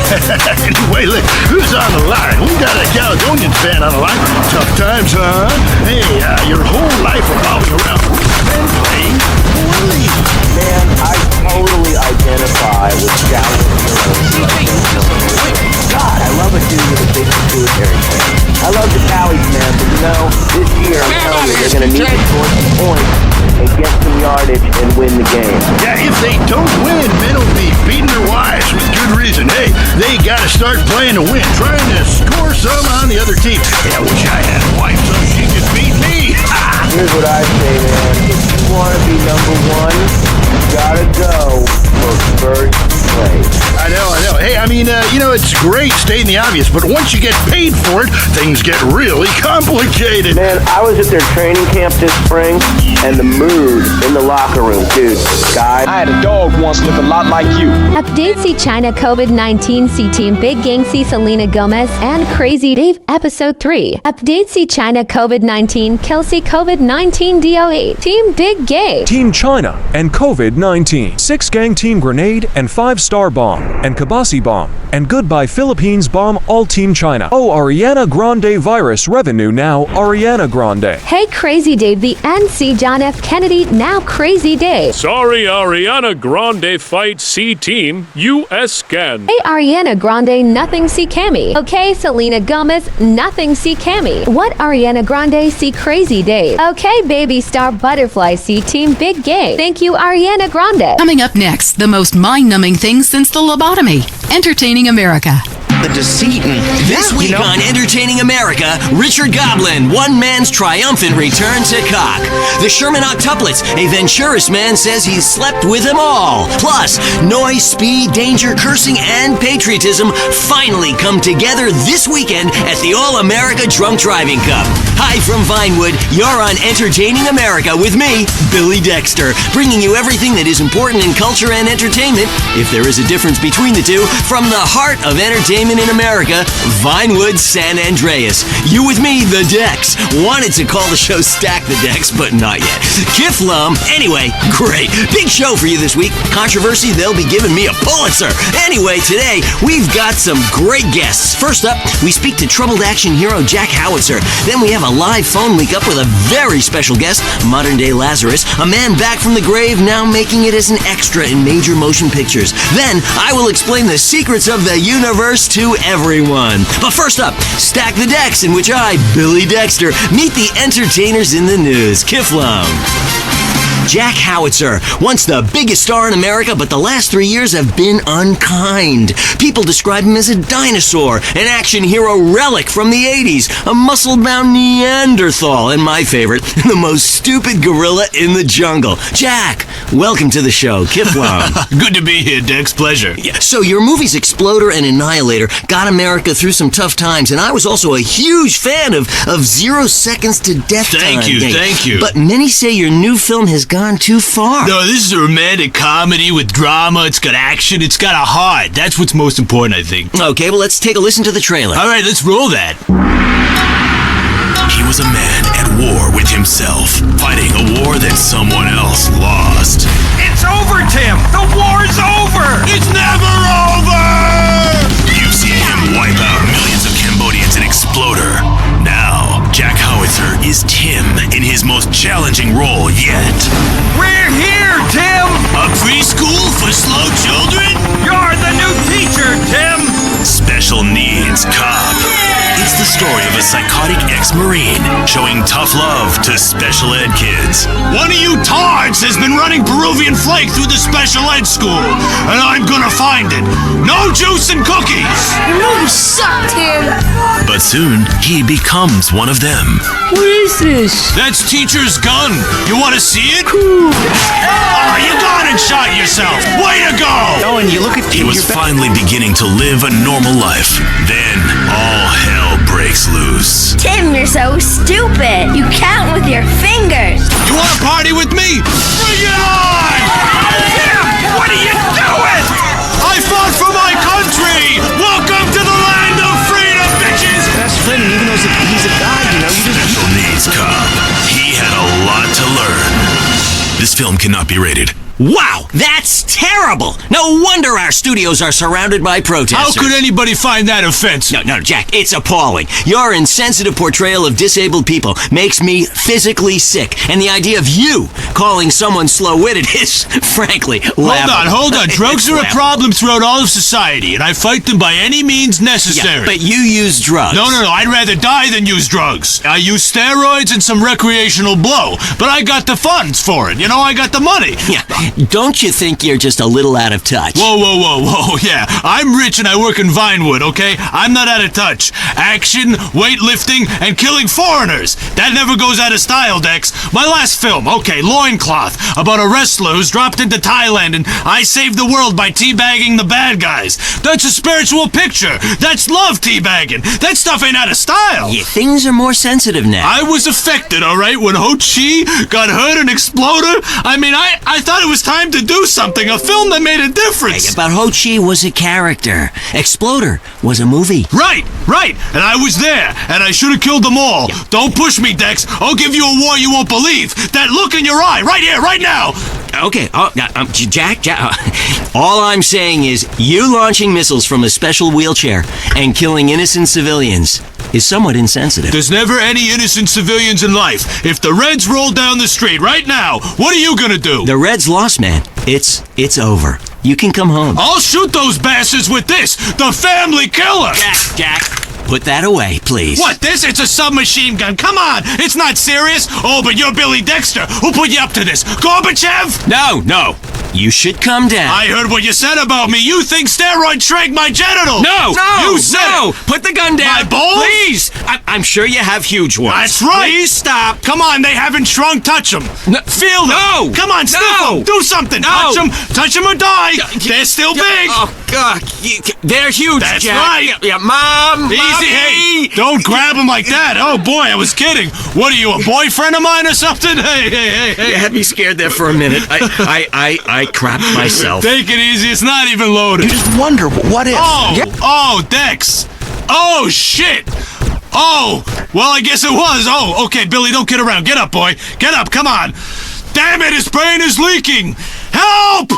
Anyway, look, who's on the line? We got a Caledonian fan on the line. Tough times, huh? Hey, your whole life revolving around men playing poorly. Man, I totally identify with God, I love a dude with a big pituitary thing. I love the Cowboys, man, but this year I'm telling you, they're going to need to score some points and get some yardage and win the game. Yeah, if they don't win, men will be beating their wives with good reason. Hey, they got to start playing to win, trying to score some on the other team. Hey, I wish I had a wife so she could beat me. Here's what I say, man. If you want to be number one, you got to go for first place. I know. Hey, I mean, it's great stating the obvious, but once you get paid for it, things get really complicated. Man, I was at their training camp this spring, and the mood in the locker room, dude, guys. I had a dog once look a lot like you. Update see China COVID-19 see Team Big Gang see Selena Gomez and Crazy Dave Episode 3. Update see China COVID-19 Kelsey COVID-19 DO8 Team Big Gang. Team China and COVID-19. 6-gang team grenade and 5-star bomb and Kabasi bomb and goodbye Philippines bomb all Team China. Oh, Ariana Grande virus revenue now Ariana Grande. Hey Crazy Dave, the NC John F. Kennedy now Crazy Dave. Sorry Ariana Grande fight C Team US scan. Hey Ariana Grande nothing see Cammy. Okay Selena Gomez nothing see Cammy. What Ariana Grande see Crazy Dave. Okay baby star butterfly see Team Big Gay. Thank you Ariana Grande. Coming up next, the most mind-numbing thing since the lobotomy. Entertaining America. The deceit and this week on Entertaining America, Richard Goblin, one man's triumphant return to cock. The Sherman Octuplets, a Venturis man says he's slept with them all. Plus, noise, speed, danger, cursing, and patriotism finally come together this weekend at the All-America Drunk Driving Cup. Hi from Vinewood, you're on Entertaining America with me, Billy Dexter, bringing you everything that is important in culture and entertainment, if there is a difference between the two, from the heart of entertainment in America, Vinewood, San Andreas. You with me, the Dex. Wanted to call the show Stack the Dex, but not yet. Kiflum. Anyway, great. Big show for you this week. Controversy, they'll be giving me a Pulitzer. Anyway, today, we've got some great guests. First up, we speak to troubled action hero Jack Howitzer. Then we have a live phone link up with a very special guest, modern-day Lazarus, a man back from the grave, now making it as an extra in major motion pictures. Then, I will explain the secrets of the universe to everyone. But first up, Stack the Decks, in which I, Billy Dexter, meet the entertainers in the news. Kiflum. Jack Howitzer, once the biggest star in America, but the last 3 years have been unkind. People describe him as a dinosaur, an action hero relic from the 80s, a muscle-bound Neanderthal, and my favorite, the most stupid gorilla in the jungle. Jack, welcome to the show. Kiflum. Good to be here, Dex. Pleasure. Yeah. So your movies Exploder and Annihilator got America through some tough times, and I was also a huge fan of 0 Seconds to Death Time. Thank you. But many say your new film has gone too far. No, this is a romantic comedy with drama. It's got action. It's got a heart. That's what's most important, I think. Okay, well, let's take a listen to the trailer. All right, let's roll that. He was a man at war with himself, fighting a war that someone else lost. It's over, Tim! The war's over! It's never over! You've seen him wipe out millions of Cambodians in Exploder. Now, Jack Howitzer is Tim in his most challenging role yet. We're here, Tim! A preschool for slow children? You're the new teacher, Tim! Special needs cop. It's the story of a psychotic ex-Marine showing tough love to special ed kids. One of you tards has been running Peruvian flake through the special ed school, and I'm gonna find it. No juice and cookies! You know you suck, Tim! But soon, he becomes one of them. What is this? That's teacher's gun. You wanna see it? Cool. Oh, you gone and shot yourself. Way to go! Oh, and you look at He was finally beginning to live a normal life. Then, all hell breaks loose. Tim, you're so stupid. You count with your fingers. You wanna party with me? Bring it on! Tim, what are you doing? I fought for my country! Welcome to the land of freedom, bitches! best friend, and even though he's a guy, you know, you just... Special needs cop. He had a lot to learn. This film cannot be rated. Wow, that's terrible! horrible. No wonder our studios are surrounded by protesters. How could anybody find that offensive? No, Jack, it's appalling. Your insensitive portrayal of disabled people makes me physically sick. And the idea of you calling someone slow-witted is, frankly, laughable. Hold on. Drugs are a problem throughout all of society, and I fight them by any means necessary. Yeah, but you use drugs. No. I'd rather die than use drugs. I use steroids and some recreational blow, but I got the funds for it. I got the money. Yeah. Don't you think you're just a little out of touch? Whoa. Yeah, I'm rich and I work in Vinewood, okay? I'm not out of touch. Action, weightlifting, and killing foreigners. That never goes out of style, Dex. My last film, okay, Loincloth, about a wrestler who's dropped into Thailand and I saved the world by teabagging the bad guys. That's a spiritual picture. That's love teabagging. That stuff ain't out of style. Yeah, things are more sensitive now. I was affected, all right, when Ho Chi got hurt in Exploder. I thought it was time to do something, a film that made a difference. Hey, but Ho Chi was a character. Exploder was a movie. Right. And I was there, and I should have killed them all. Yeah. Don't push me, Dex. I'll give you a war you won't believe. That look in your eye, right here, right now. Okay, Jack, all I'm saying is you launching missiles from a special wheelchair and killing innocent civilians is somewhat insensitive. There's never any innocent civilians in life. If the Reds roll down the street right now, what are you gonna do? The Reds lost, man. It's over. You can come home. I'll shoot those bastards with this, the family killer! Jack, put that away, please. What, this? It's a submachine gun. Come on, it's not serious. Oh, but you're Billy Dexter. Who put you up to this? Gorbachev? No. You should come down. I heard what you said about me. You think steroids shrank my genitals. No. You said it. Put the gun down. My balls? Please. I'm sure you have huge ones. That's right. Please stop. Come on, they haven't shrunk. Touch them. No. Feel them. No. Come on, sniff them. Do something. No. Touch them or die. They're still big. Oh, God. They're huge, That's Jack. right. Yeah, Mom. Easy. Mommy. Hey, don't grab them like that. Oh, boy, I was kidding. What are you, a boyfriend of mine or something? Hey. You had me scared there for a minute. I crapped myself. Take it easy. It's not even loaded. You just wonder, what if? Oh, Dex. Oh, shit. Oh, well, I guess it was. Oh, okay, Billy, don't kid around. Get up, boy. Get up, come on. Damn it, his brain is leaking. Help!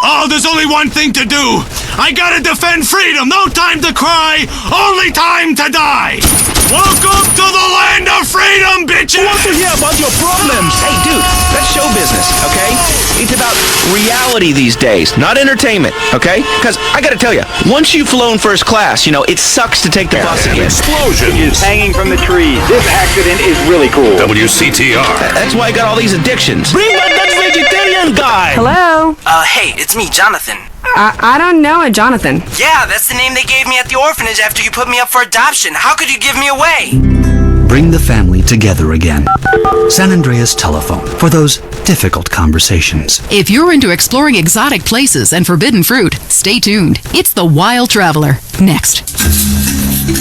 Oh, there's only one thing to do. I gotta defend freedom. No time to cry. Only time to die. Welcome to the land of freedom, bitches! Who wants to hear about your problems? Hey, dude, that's show business, okay? It's about reality these days, not entertainment, okay? Because I gotta tell you, once you've flown first class, it sucks to take the bus again. Explosions. Hanging from the trees. This accident is really cool. WCTR. That's why I got all these addictions. Bring back that vegetarian guy! Hello? Hey, it's me, Jonathan. I don't know a Jonathan. Yeah, that's the name they gave me at the orphanage after you put me up for adoption. How could you give me away? Bring the family together again. San Andreas Telephone for those difficult conversations. If you're into exploring exotic places and forbidden fruit, stay tuned. It's The Wild Traveler. Next.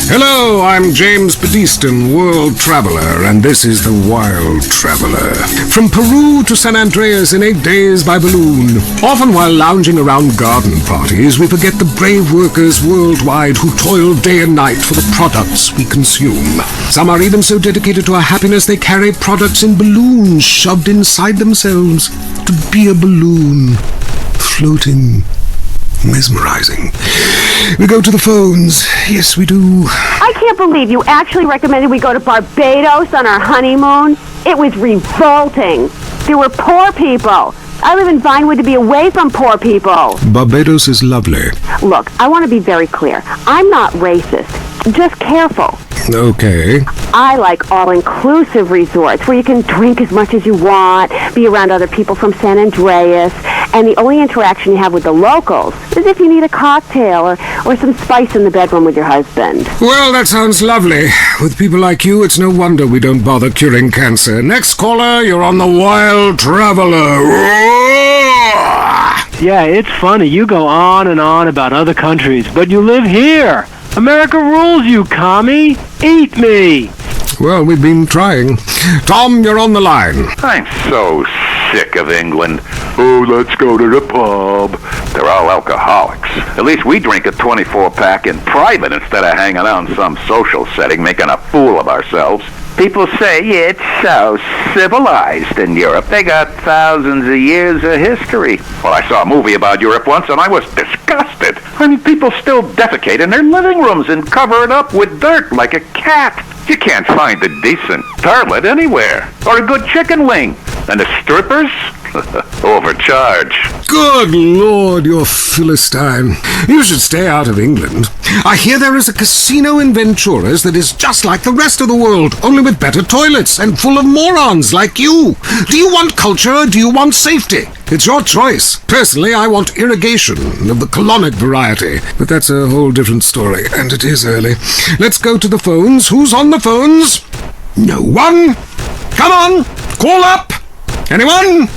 Hello, I'm James Pediston, world traveler, and this is The Wild Traveler. From Peru to San Andreas in 8 days by balloon. Often while lounging around garden parties, we forget the brave workers worldwide who toil day and night for the products we consume. Some are even so dedicated to our happiness they carry products in balloons shoved inside themselves to be a balloon, floating. Mesmerizing. We go to the phones. Yes, we do. I can't believe you actually recommended we go to Barbados on our honeymoon. It was revolting. There were poor people. I live in Vinewood to be away from poor people. Barbados is lovely. Look, I want to be very clear. I'm not racist. Just careful. Okay. I like all-inclusive resorts where you can drink as much as you want, be around other people from San Andreas, and the only interaction you have with the locals is if you need a cocktail or some spice in the bedroom with your husband. Well, that sounds lovely. With people like you, it's no wonder we don't bother curing cancer. Next caller, you're on The Wild Traveler. Yeah, it's funny. You go on and on about other countries, but you live here. America rules, you commie. Eat me. Well, we've been trying. Tom, you're on the line. I'm so sick of England. Oh, let's go to the pub. They're all alcoholics. At least we drink a 24-pack in private instead of hanging out in some social setting making a fool of ourselves. People say it's so civilized in Europe. They got thousands of years of history. Well, I saw a movie about Europe once, and I was disgusted. I mean, people still defecate in their living rooms and cover it up with dirt like a cat. You can't find a decent toilet anywhere, or a good chicken wing. And the strippers? Overcharge. Good Lord, you're Philistine. You should stay out of England. I hear there is a casino in Ventura's that is just like the rest of the world, only with better toilets and full of morons like you. Do you want culture or do you want safety? It's your choice. Personally, I want irrigation of the colonic variety, but that's a whole different story, and it is early. Let's go to the phones. Who's on the phones? No one? Come on, call up. Anyone?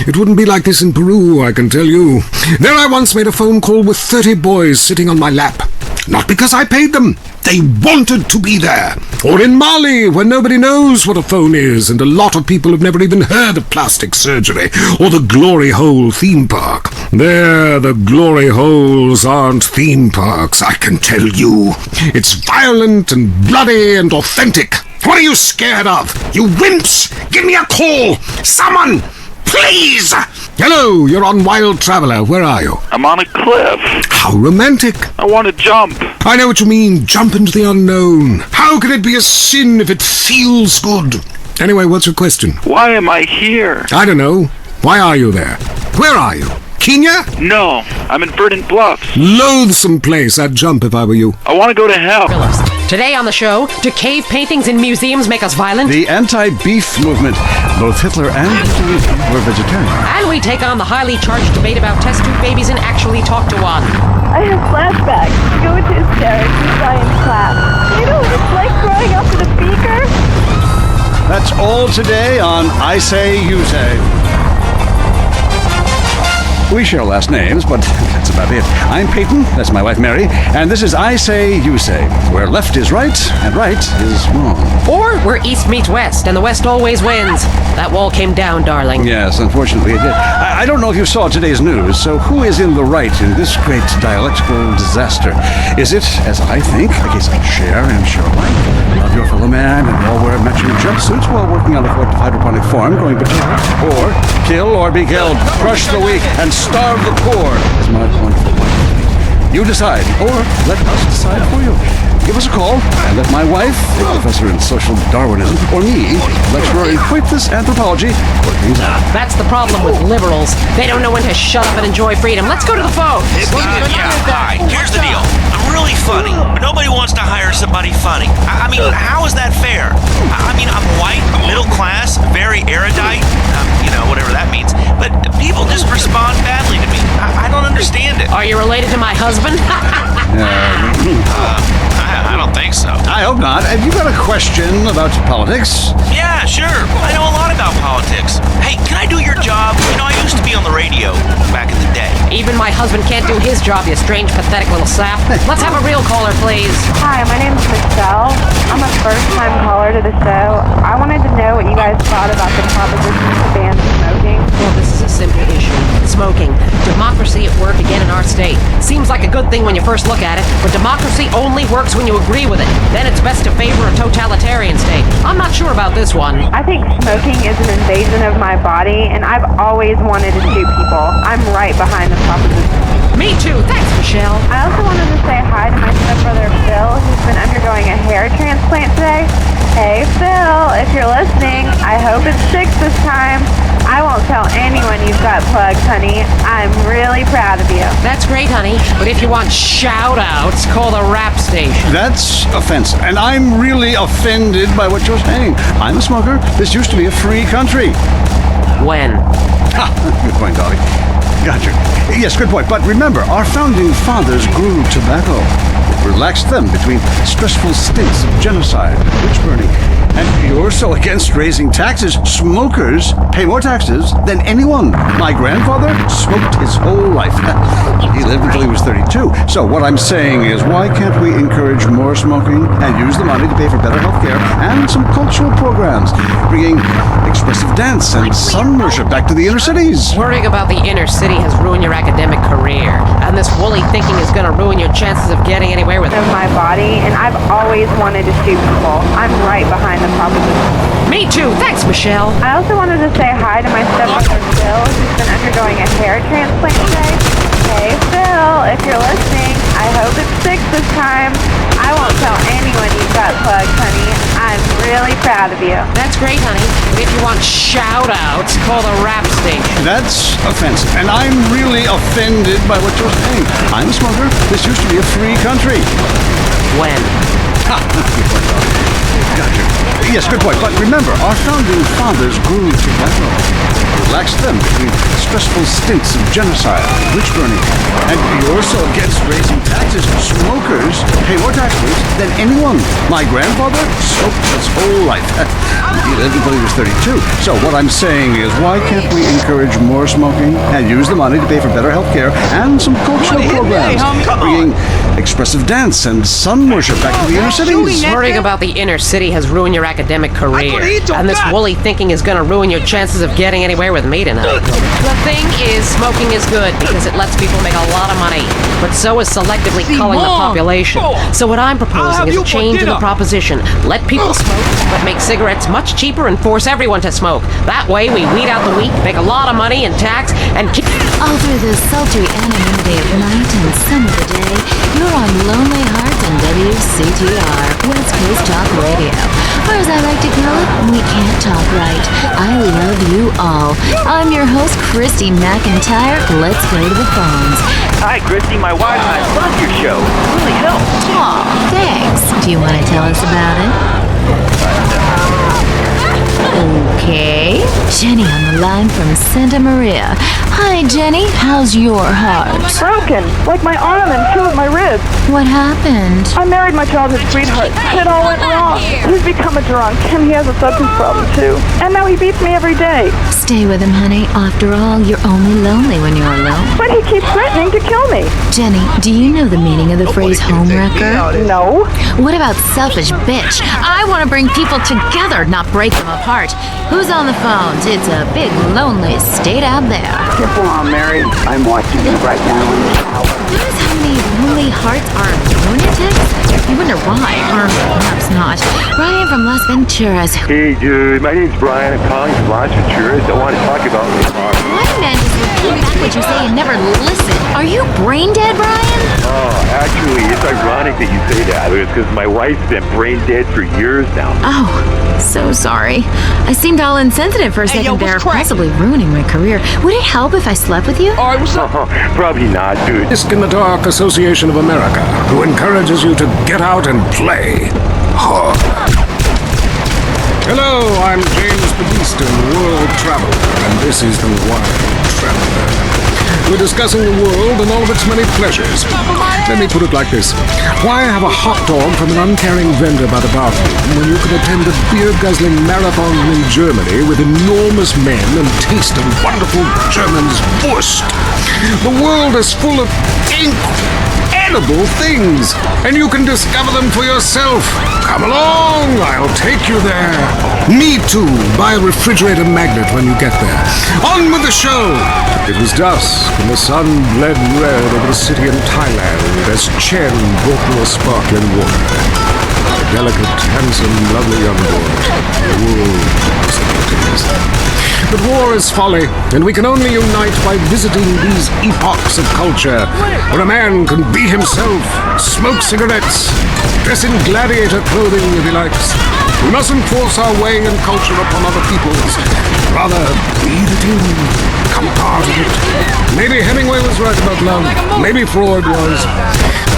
It wouldn't be like this in Peru, I can tell you. There I once made a phone call with 30 boys sitting on my lap. Not because I paid them. They wanted to be there. Or in Mali, where nobody knows what a phone is, and a lot of people have never even heard of plastic surgery, or the Glory Hole theme park. There, the Glory Holes aren't theme parks, I can tell you. It's violent and bloody and authentic. What are you scared of? You wimps! Give me a call! Someone! Please! Hello, you're on Wild Traveler. Where are you? I'm on a cliff. How romantic. I want to jump. I know what you mean. Jump into the unknown. How can it be a sin if it feels good? Anyway, what's your question? Why am I here? I don't know. Why are you there? Where are you? Kenya? No, I'm in Verdant Bluffs. Loathsome place. I'd jump if I were you. I want to go to hell. Today on the show, do cave paintings in museums make us violent? The anti-beef movement. Both Hitler and Mussolini were vegetarian. And we take on the highly charged debate about test tube babies and actually talk to one. I have flashbacks. Go into hysterics in science class. You know what it's like growing up with a beaker? That's all today on I Say, You Say. We share last names, but that's about it. I'm Peyton, that's my wife Mary, and this is I Say, You Say, where left is right and right is wrong. Or where East meets West, and the West always wins. That wall came down, darling. Yes, unfortunately it did. I don't know if you saw today's news, so who is in the right in this great dialectical disaster? Is it, as I think, a case of share and share alike? Love your fellow man and all wear matching jumpsuits while working on a collective hydroponic farm growing potatoes? Or kill or be killed, crush the weak, and starve the poor, is my wonderful wife. You decide, or let us decide for you. Give us a call, and let my wife, a professor in social Darwinism, or me, lecturer in Coitus anthropology, work things out. That's the problem with liberals. They don't know when to shut up and enjoy freedom. Let's go to the phone. Hi. Here's the deal. I'm really funny, but nobody wants to hire somebody funny. I mean, how is that fair? I mean, I'm white, middle class, very erudite, whatever that means, but people just respond badly to me. I don't understand it. Are you related to my husband? I don't think so. I hope not. Have you got a question about politics? Yeah, sure. I know a lot about politics. Hey, can I do your job? I used to be on the radio back in the day. Even my husband can't do his job, you strange, pathetic little sap. Let's have a real caller, please. Hi, my name's Michelle. I'm a first-time caller to the show. I wanted to know what you guys thought about the proposition to ban smoking. Well, this is a simple issue. Smoking. Democracy at work again in our state. Seems like a good thing when you first look at it, but democracy only works when you agree with it. Then it's best to favor a totalitarian state. I'm not sure about this one. I think smoking is an invasion of my body, and I've always wanted to shoot people. I'm right behind the proposition. Me too. Thanks, Michelle. I also wanted to say hi to my stepbrother Phil, who's been undergoing a hair transplant today. Hey, Phil, if you're listening, I hope it sticks this time. I won't tell anyone you've got plugs, honey. I'm really proud of you. That's great, honey. But if you want shout-outs, call the rap station. That's offensive, and I'm really offended by what you're saying. I'm a smoker. This used to be a free country. When? Good point, Dolly. Gotcha. Yes, good point. But remember, our founding fathers grew tobacco. It relaxed them between stressful stints of genocide and witch burning. And you're so against raising taxes. Smokers pay more taxes than anyone. My grandfather smoked his whole life. He lived until he was 32. So what I'm saying is, why can't we encourage more smoking and use the money to pay for better health care and some cultural programs, bringing expressive dance and sun worship back to the inner cities? Worrying about the inner city has ruined your academic career. And And this woolly thinking is gonna ruin your chances of getting anywhere with Of my body, and I've always wanted to shoot people. I'm right behind the proposition. Me too. Thanks, Michelle. I also wanted to say hi to my stepbrother Phil, who's been undergoing a hair transplant today. Hey Phil, if you're listening, I hope it sticks this time. I won't tell anyone you've got plugs, honey. I'm really proud of you. That's great, honey. But if you want shout-outs, call the rap station. That's offensive, and I'm really offended by what you're saying. I'm a smoker. This used to be a free country. When? Gotcha. Yes, good point. But remember, our founding fathers grew together. Relaxed them between stressful stints of genocide and witch burning. And you're so against raising taxes. Smokers pay more tax rates than anyone. My grandfather smoked his whole life. He lived until he was 32. So what I'm saying is, why can't we encourage more smoking and use the money to pay for better health care and some cultural programs? Bringing expressive dance and sun worship back to the inner cities. Worrying about the inner city has ruined your academic career. And this woolly thinking is going to ruin your chances of getting anywhere with me tonight. The thing is, smoking is good because it lets people make a lot of money. But so is selectively culling the population. So what I'm proposing is a change in the proposition. Let people smoke, but make cigarettes much cheaper and force everyone to smoke. That way we weed out the weak, make a lot of money in tax, and keep... All through the sultry anonymity of night and some of the day, you're on Lonely Hearts and WCTR, West Coast Talk Radio. Or as I like to call it, We Can't Talk Right. I love you all. I'm your host, Christy McIntyre. Let's go to the phones. Hi, Christy, my wife and I love your show. It really helps. Aw, thanks. Do you want to tell us about it? Okay. Jenny on the line from Santa Maria. Hi, Jenny. How's your heart? Broken, like my arm and two of my ribs. What happened? I married my childhood sweetheart. It all went wrong. He's become a drunk, and he has a substance problem, too. And now he beats me every day. Stay with him, honey. After all, you're only lonely when you're alone. But he keeps threatening to kill me. Jenny, do you know the meaning of the phrase homewrecker? No. What about selfish bitch? I want to bring people together, not break them apart. Who's on the phones? It's a big, lonely state out there. Careful, I'm married. I'm watching you right now in the shower. Notice how many lonely hearts are lunatics? You wonder why, or perhaps not. Brian from Las Venturas. Hey, dude. My name's Brian. I'm calling from Las Venturas. I want to talk about my car. Why, man, just repeat back what you say and never listen. Are you brain dead, Brian? Oh, actually, it's ironic that you say that. It's because my wife's been brain dead for years now. Oh, so sorry. I seemed all insensitive for a second there, possibly ruining my career. Would it help if I slept with you? Probably not, dude. Disc in the Dark Association of America, who encourages you to get out and play hard. Hello, I'm James Badiston, world traveler, and this is the Wild Traveler. We're discussing the world and all of its many pleasures. Let me put it like this. Why have a hot dog from an uncaring vendor by the bathroom when you can attend a beer-guzzling marathon in Germany with enormous men and taste a wonderful German's Wurst? The world is full of incredible things, and you can discover them for yourself. Come along, I'll take you there. Me too. Buy a refrigerator magnet when you get there. On with the show. It was dusk, and the sun bled red over the city in Thailand as Chen brought me a sparkling water. A delicate, handsome, lovely young boy. The world is but war is folly, and we can only unite by visiting these epochs of culture, where a man can be himself, smoke cigarettes, dress in gladiator clothing if he likes. We mustn't force our way and culture upon other people's. Rather, breathe it in, become part of it. Maybe Hemingway was right about love. Maybe Freud was.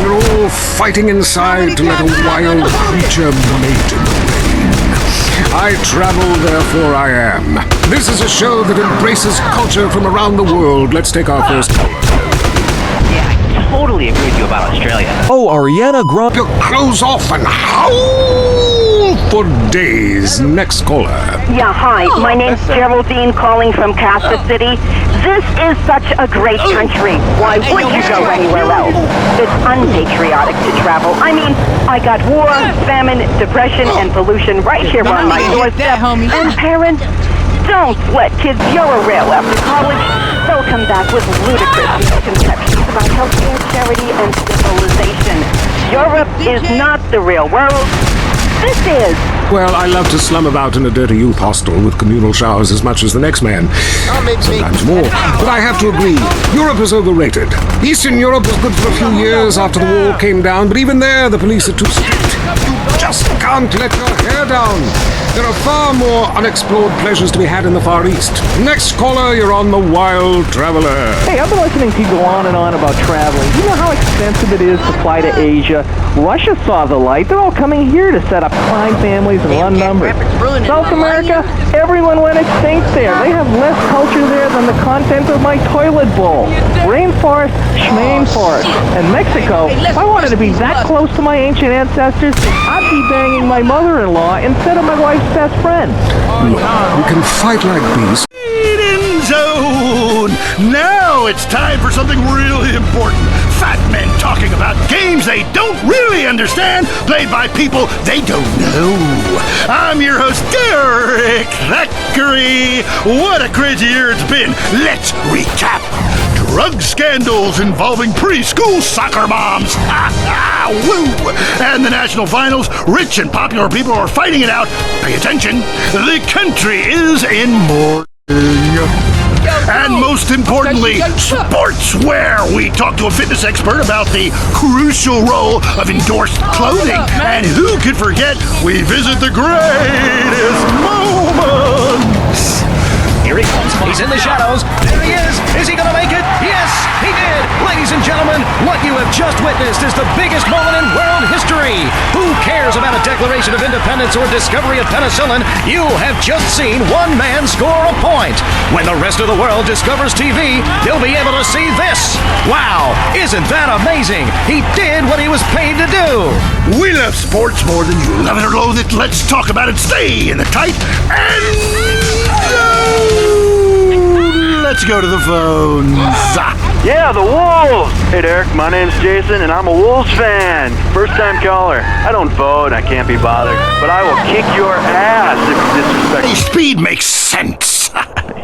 We're all fighting inside to let a wild creature mate in the rain. I travel, therefore I am. This is a show that embraces culture from around the world. Let's take our first caller. Yeah, I totally agree with you about Australia. Oh, Ariana Grande. Your clothes off and howl for days. Next caller. Yeah, hi. My name's Geraldine calling from Casta City. This is such a great country. Why would you go anywhere else? It's unpatriotic to travel. I mean, I got war, famine, depression, and pollution right here on my doorstep. And parents, don't let kids Eurorail after college. They'll come back with ludicrous misconceptions about healthcare, charity, and civilization. Europe is not the real world. This is. Well, I love to slum about in a dirty youth hostel with communal showers as much as the next man. Sometimes more. But I have to agree, Europe is overrated. Eastern Europe was good for a few years after the wall came down, but even there the police are too strict. You just can't let your hair down. There are far more unexplored pleasures to be had in the Far East. Next caller, you're on the Wild Traveler. Hey, I've been listening to you go on and on about traveling. Do you know how expensive it is to fly to Asia? Russia saw the light. They're all coming here to set up crime families and run numbers. South America, everyone went extinct there. They have less culture there than the content of my toilet bowl. Rainforest, schmainforest. And Mexico, if I wanted to be that close to my ancient ancestors, I'd be banging my mother-in-law instead of my wife's best friend. Look, we can fight like beasts. Feeding zone! Now it's time for something really important. Fat men talking about games they don't really understand, played by people they don't know. I'm your host, Derek Thackeray. What a crazy year it's been. Let's recap. Drug scandals involving preschool soccer moms. Woo! And the national finals, rich and popular people are fighting it out. Pay attention. The country is in mourning. And most importantly, sportswear. We talked to a fitness expert about the crucial role of endorsed clothing. And who could forget, we visit the greatest moments. Here he comes. He's in the shadows. There he is. Is he going to make it? Yes, he did. Ladies and gentlemen, what you have just witnessed is the biggest moment in world history. Who cares about a Declaration of Independence or discovery of penicillin? You have just seen one man score a point. When the rest of the world discovers TV, they'll be able to see this. Wow, isn't that amazing? He did what he was paid to do. We love sports more than you. Love it or loathe it, let's talk about it. Stay in the tight and... let's go to the phones. Yeah, the Wolves! Hey, Derek, my name's Jason, and I'm a Wolves fan. First-time caller. I don't vote, I can't be bothered, but I will kick your ass if you disrespect me. Hey, speed makes sense.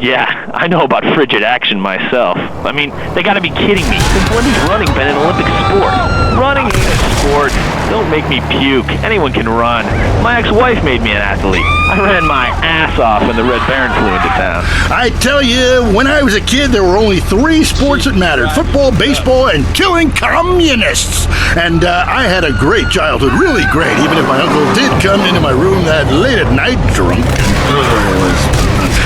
Yeah, I know about frigid action myself. I mean, they gotta be kidding me. Since when has running been an Olympic sport? Running ain't a sport. Don't make me puke. Anyone can run. My ex-wife made me an athlete. I ran my ass off when the Red Baron flew into town. I tell you, when I was a kid, there were only 3 sports that mattered. Football, baseball, and killing communists. And I had a great childhood, really great, even if my uncle did come into my room that late at night drunk.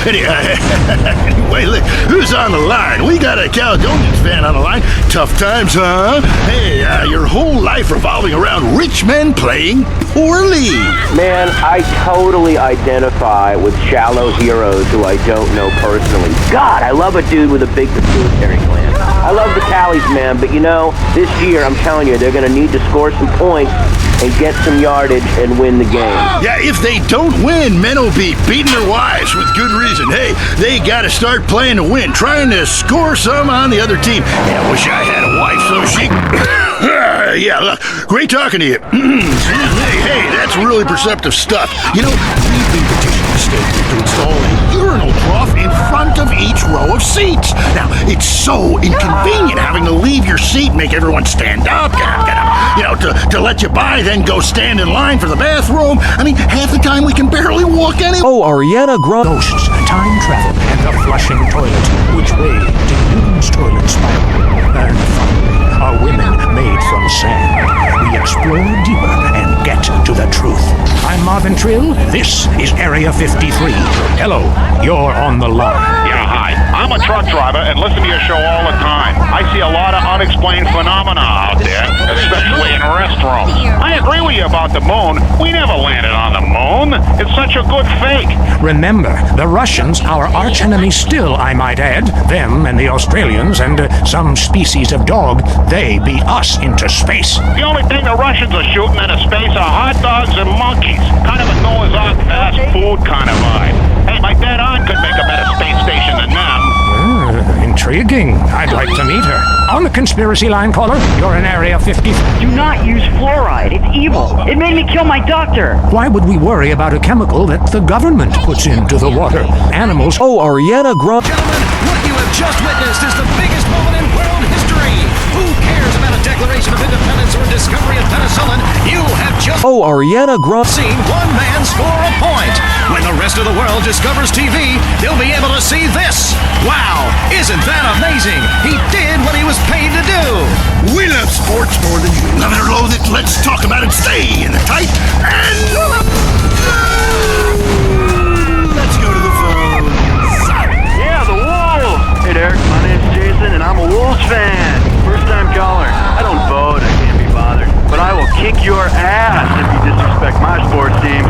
Anyway, look, who's on the line? We got a Caledonians fan on the line. Tough times, huh? Hey, your whole life revolving around rich men playing poorly. Man, I totally identify with shallow heroes who I don't know personally. God, I love a dude with a big pituitary gland. I love the tallies, man, but you know, this year, I'm telling you, they're going to need to score some points and get some yardage and win the game. Yeah, if they don't win, men will be beating their wives with good reason. Hey, they got to start playing to win, trying to score some on the other team. Hey, I wish I had a wife so she... yeah, look, great talking to you. hey, that's really perceptive stuff. You know, we've been petitioning the state to install a urinal trough in front of each row of seats. Now, it's so inconvenient having to leave your seat, make everyone stand up, you know, to let you by, then go stand in line for the bathroom. I mean, half the time we can barely walk anyway. Oh, Ariana Grande. Ghosts, time travel, and the flushing toilet. Which way do Newton's toilet spiral? And finally, are women made from sand? We explore deeper and get to the truth. I'm Marvin Trill. This is Area 53. Hello, you're on the line. Yeah, hi. I'm a truck driver and listen to your show all the time. I see a lot of unexplained phenomena out there, especially in restrooms. I agree with you about the moon. We never landed on the moon. It's such a good fake. Remember, the Russians, our archenemy still, I might add, them and the Australians and some species of dog, they beat us into space. The only thing the Russians are shooting into space are hot dogs and monkeys. Kind of a Noah's Ark fast food kind of vibe. Hey, my dead aunt could make a better space station than them. Intriguing. I'd like to meet her. On the conspiracy line, caller, you're in Area 50. Do not use fluoride. It's evil. It made me kill my doctor. Why would we worry about a chemical that the government puts into the water? Animals... Oh, Ariana Grande. Gentlemen, what you have just witnessed is the biggest moment in world history. Who Oh, Ariana Grande. Seen one man score a point. When the rest of the world discovers TV, they'll be able to see this. Wow, isn't that amazing? He did what he was paid to do. We love sports more than you. Love it or loathe it, let's talk about it. Stay in the tight and let's go to the phone. Yeah, the Wolves! Hey, Derek, my name's Jason, and I'm a Wolves fan. First-time caller. I don't vote, I can't be bothered. But I will kick your ass if you disrespect my sports team.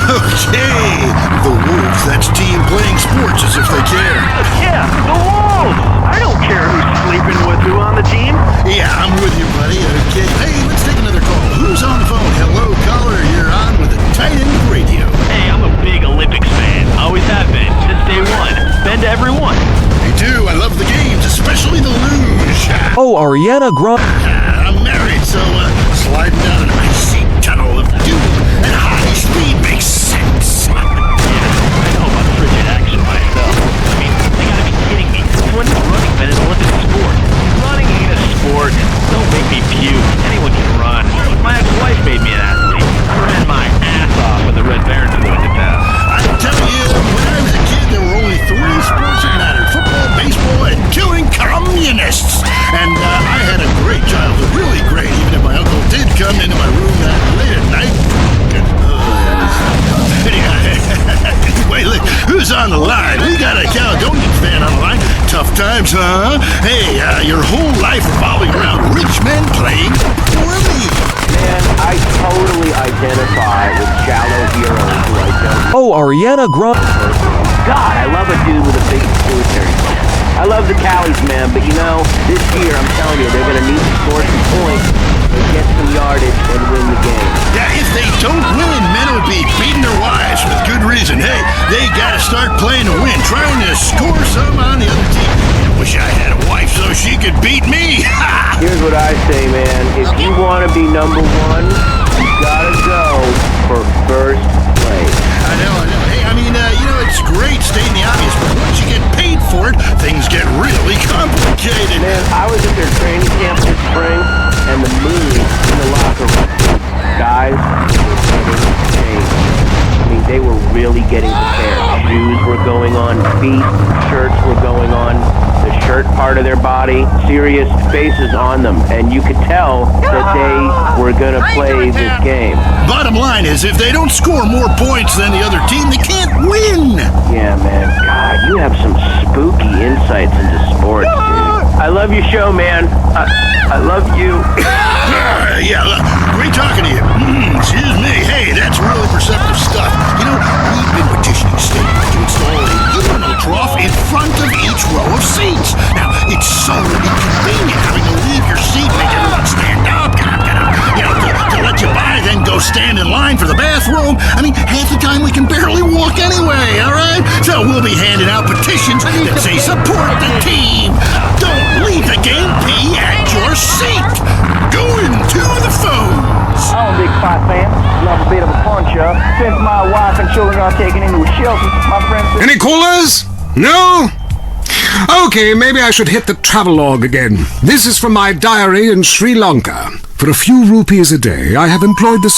Okay, the Wolves, that's team playing sports as if they care. Yeah, the Wolves! I don't care who's sleeping with who on the team. Yeah, I'm with you, buddy. Okay, hey, let's take another call. Who's on the phone? Hello, caller, you're on with the Tight End Radio. Hey, I'm a big Olympics fan. Always have been, since day one. Been to every one. Me too, I love the games, especially the luge. Oh, Ariana Grande. I'm married, so sliding down an icy tunnel of doom at high speed makes sense. I know about frigid action myself. I mean, they gotta be kidding me. When running been an Olympic sport? Running ain't a sport. Don't make me puke. Anyone can run. My ex-wife made me an athlete. I ran my ass off when the Red Baron flew into town. I tell you, when I was a kid, there were only 3 sports that mattered: football, baseball, and killing communists. And I had a great childhood, really great, even if my uncle did come into my room that late at night. Anyway, look, who's on the line? We got a Caledonian fan on the line. Tough times, huh? Hey, your whole life revolving around rich men playing poorly. Man, I totally identify with shallow heroes who I don't. Oh, Ariana Grande. God, I love a dude with a big military plan. I love the Callies, man, but you know, this year, I'm telling you, they're going to need to score some points and get some yardage and win the game. Yeah, if they don't win, men will be beating their wives with good reason. Hey, they got to start playing to win, trying to score some on the other team. I wish I had a wife so she could beat me. Here's what I say, man. If you want to be number one, you got to go for first place. I know. Hey, I mean, it's great stating the obvious, but once you get paid for it, things get really complicated. Man, I was at their training camp this spring, and the mood in the locker room, guys were getting changed. I mean, they were really getting prepared. Shoes were going on, feet, shirts were going on, the shirt part of their body, serious faces on them, and you could tell that they were going to play this game. Bottom line is, if they don't score more points than the other team, they can't win. Yeah, man. God, you have some spooky insights into sports, dude. I love your show, man. I love you. Yeah, great talking to you. Excuse me. Hey, that's really perceptive stuff. You know, we've been petitioning state to install a urinal trough in front of each row of seats. Now, it's so inconvenient having to leave your seat, make everyone stand up, get up. You know, to let you by, then go stand in line for the bathroom. I mean, half the time we can barely walk anyway, all right? So we'll be handing out petitions that say support the team. Don't leave the game pee at your seat. Going to the phones. I'm a big fight fan. Love a bit of a punch-up. Since my wife and children are taken into a shelter, my friends... Any callers? No? Okay, maybe I should hit the travelogue again. This is from my diary in Sri Lanka. For a few rupees a day, I have employed the